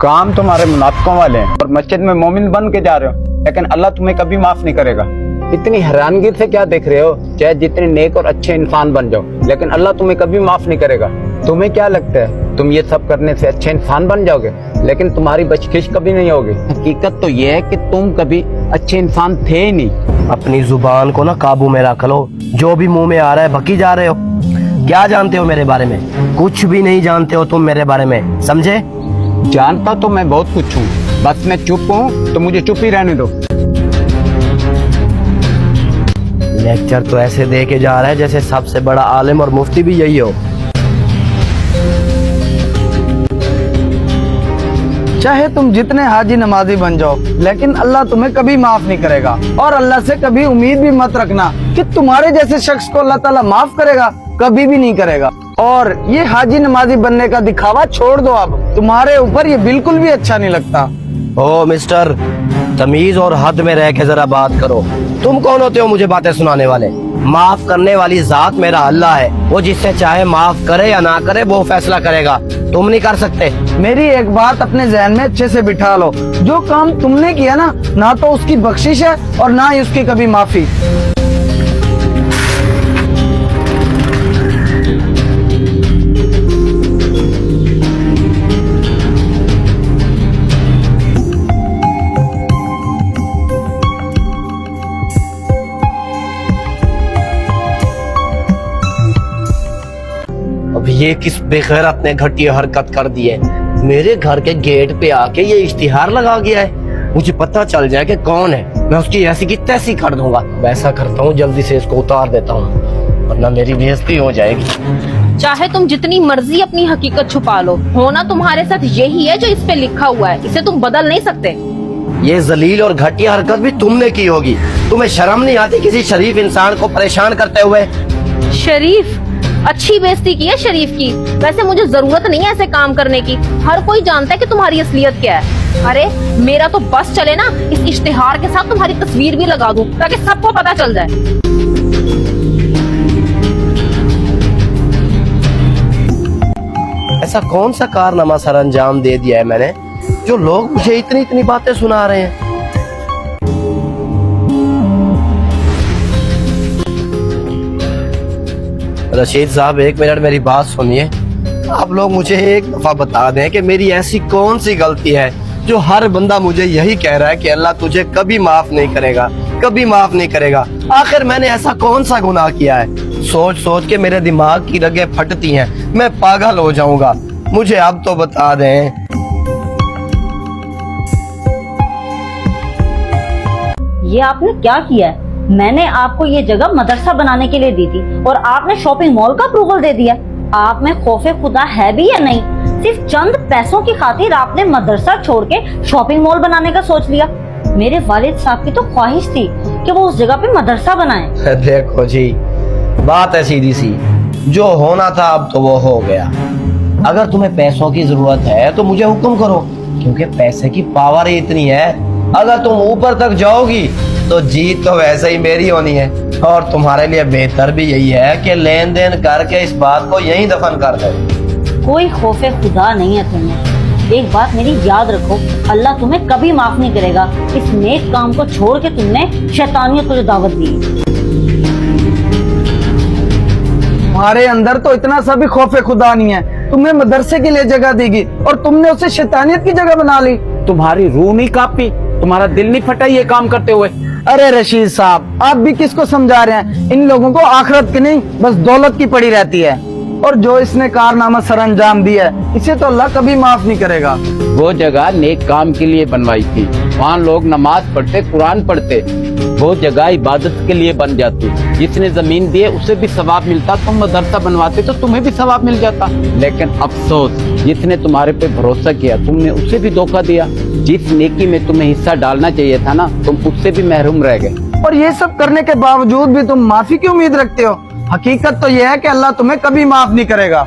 काम तुम्हारे मुनाफिकों वाले हैं और मस्जिद में मोमिन बन के जा रहे हो, लेकिन अल्लाह तुम्हें कभी माफ नहीं करेगा। इतनी हैरानगी से क्या देख रहे हो? चाहे जितने नेक और अच्छे इंसान बन जाओ, लेकिन अल्लाह तुम्हें कभी माफ नहीं करेगा। तुम्हें क्या लगता है तुम ये सब करने से अच्छे इंसान बन जाओगे, लेकिन तुम्हारी बचकिश कभी नहीं होगी। हकीकत तो ये है कि तुम कभी अच्छे इंसान थे ही नहीं। अपनी जुबान को ना काबू में रख लो, जो भी मुंह में आ रहा है बकी जा रहे हो। क्या जानते हो मेरे बारे में? कुछ भी नहीं जानते हो तुम मेरे बारे में, समझे? जानता तो मैं बहुत कुछ हूँ, बस मैं चुप हूँ तो मुझे चुप ही रहने दो। लेक्चर तो ऐसे दे के जा रहा है जैसे सबसे बड़ा आलिम और मुफ्ती भी यही हो। चाहे तुम जितने हाजी नमाजी बन जाओ, लेकिन अल्लाह तुम्हें कभी माफ नहीं करेगा। और अल्लाह से कभी उम्मीद भी मत रखना कि तुम्हारे जैसे शख्स को अल्लाह ताला माफ करेगा, कभी भी नहीं करेगा। और ये हाजी नमाजी बनने का दिखावा छोड़ दो, अब तुम्हारे ऊपर ये बिल्कुल भी अच्छा नहीं लगता। ओ मिस्टर, तमीज और हद में रह के जरा बात करो। तुम कौन होते हो मुझे बातें सुनाने वाले? माफ करने वाली जात मेरा अल्लाह है, वो जिससे चाहे माफ करे या ना करे वो फैसला करेगा, तुम नहीं कर सकते। मेरी एक बात अपने जहन में अच्छे से बिठा लो, जो काम तुमने किया ना तो उसकी बख्शिश है और ना ही उसकी कभी माफी। अब ये किस बेगैरत ने घटिया हरकत कर दी है? मेरे घर के गेट पे आके ये इश्तिहार लगा गया है। मुझे पता चल जाए कि कौन है, मैं उसकी ऐसी की तैसी कर दूंगा। वैसा करता हूँ, जल्दी से इसको उतार देता हूँ, वरना मेरी बेइज्जती हो जाएगी। चाहे तुम जितनी मर्जी अपनी हकीकत छुपा लो, होना तुम्हारे साथ यही है जो इस पे लिखा हुआ है, इसे तुम बदल नहीं सकते। ये जलील और घटिया हरकत भी तुमने की होगी। तुम्हें शर्म नहीं आती किसी शरीफ इंसान को परेशान करते हुए? शरीफ? अच्छी बेइज्जती की है शरीफ की। वैसे मुझे जरूरत नहीं है ऐसे काम करने की, हर कोई जानता है कि तुम्हारी असलियत क्या है। अरे मेरा तो बस चले ना, इस इश्तिहार के साथ तुम्हारी तस्वीर भी लगा दूं ताकि सबको पता चल जाए। ऐसा कौन सा कारनामा सर अंजाम दे दिया है मैंने, जो लोग मुझे इतनी इतनी बातें सुना रहे हैं? रशीद साहब, एक मिनट मेरी बात सुनिए। आप लोग मुझे एक दफा बता दें कि मेरी ऐसी कौन सी गलती है जो हर बंदा मुझे यही कह रहा है कि अल्लाह तुझे कभी माफ नहीं करेगा, कभी माफ नहीं करेगा। आखिर मैंने ऐसा कौन सा गुनाह किया है? सोच सोच के मेरे दिमाग की रगें फटती हैं, मैं पागल हो जाऊंगा। मुझे अब तो बता दें। ये आपने क्या किया है? मैंने आपको ये जगह मदरसा बनाने के लिए दी थी और आपने शॉपिंग मॉल का अप्रूवल दे दिया। आप में खौफे खुदा है भी या नहीं? सिर्फ चंद पैसों की खातिर आपने मदरसा छोड़ के शॉपिंग मॉल बनाने का सोच लिया। मेरे वालिद साहब की तो ख्वाहिश थी कि वो उस जगह पे मदरसा बनाए। देखो जी, बात है सीधी सी, जो होना था अब तो वो हो गया। अगर तुम्हें पैसों की जरूरत है तो मुझे हुक्म करो, क्योंकि पैसे की पावर ही इतनी है। अगर तुम ऊपर तक जाओगी तो जीत तो वैसे ही मेरी होनी है। और तुम्हारे लिए बेहतर भी यही है कि लेन देन करके इस बात को यहीं दफन कर दे। कोई खौफे खुदा नहीं है तुम्हें। एक बात मेरी याद रखो, अल्लाह तुम्हें कभी माफ नहीं करेगा इस नेक काम को छोड़ के तुमने शैतानियत को जो दावत दी। तुम्हारे अंदर तो इतना सा भी खौफे खुदा नहीं है। तुम्हें मदरसे के लिए जगह देगी और तुमने उसे शैतानियत की जगह बना ली। तुम्हारी रूह नहीं कांपी, तुम्हारा दिल नहीं फटा ये काम करते हुए? अरे रशीद साहब, आप भी किसको समझा रहे हैं? इन लोगों को आखिरत की नहीं बस दौलत की पड़ी रहती है। और जो इसने कारनामा सर अंजाम दिया है, इसे तो अल्लाह कभी माफ नहीं करेगा। वो जगह नेक काम के लिए बनवाई थी, वहाँ लोग नमाज पढ़ते, कुरान पढ़ते। वो जगह इबादत के लिए बन जाती। जिसने जमीन दी है उसे भी सवाब मिलता। तुम मदरसा बनवाते तो तुम्हें भी सवाब मिल जाता। लेकिन अफसोस, जिसने तुम्हारे पे भरोसा किया तुमने उसे भी धोखा दिया। जिस नेकी में तुम्हें हिस्सा डालना चाहिए था ना, तुम उससे भी महरूम रह गए। और ये सब करने के बावजूद भी तुम माफी की उम्मीद रखते हो। हकीकत तो यह है कि अल्लाह तुम्हें कभी माफ नहीं करेगा।